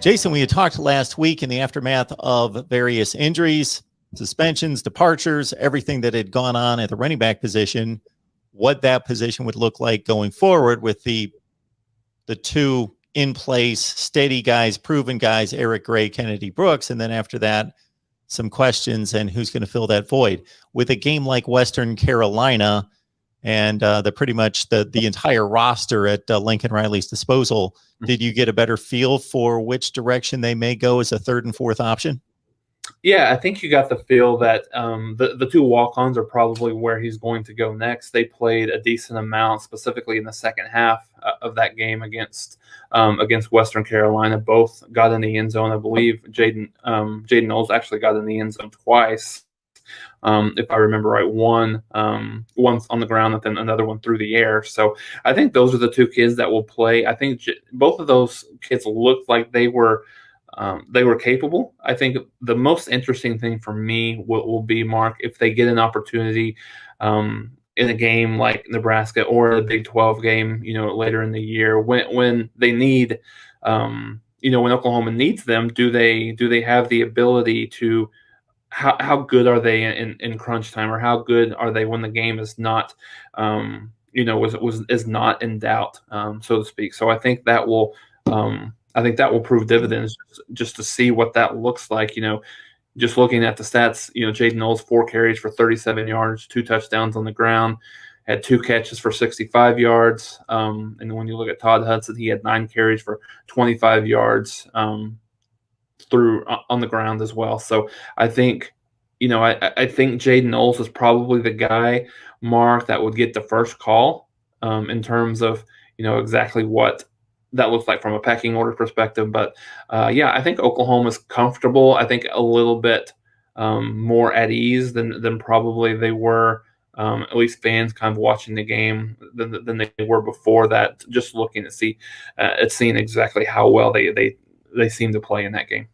Jason, we had talked last week in the aftermath of various injuries, suspensions, departures, everything that had gone on at the running back position, what that position would look like going forward with the two in place, steady guys, proven guys, Eric Gray, Kennedy Brooks. And then after that, some questions and who's going to fill that void. With a game like Western Carolina and pretty much the entire roster at Lincoln Riley's disposal, did you get a better feel for which direction they may go as a third and fourth option? Yeah, I think you got the feel that the two walk-ons are probably where he's going to go next. They played a decent amount, specifically in the second half of that game against Western Carolina. Both got in the end zone. I believe Jaden Knowles actually got in the end zone twice, if I remember right. One on the ground and then another one through the air. So I think those are the two kids that will play. I think both of those kids looked like they were capable. I think the most interesting thing for me will be, Mark, if they get an opportunity in a game like Nebraska or the Big 12 game, later in the year when they need, when Oklahoma needs them, do they have the ability to, how good are they in crunch time, or how good are they when the game is not, is not in doubt, so to speak. So I think that will, prove dividends just to see what that looks like. Just looking at the stats, Jaden Knowles, 4 carries for 37 yards, 2 touchdowns on the ground, had 2 catches for 65 yards. And when you look at Todd Hudson, he had 9 carries for 25 yards through on the ground as well. So I think, I think Jaden Knowles is probably the guy, Mark, that would get the first call in terms of, exactly what that looks like from a pecking order perspective. But I think Oklahoma's comfortable. I think a little bit more at ease than probably they were, at least fans kind of watching the game than they were before that, just looking to see, seeing exactly how well they seem to play in that game.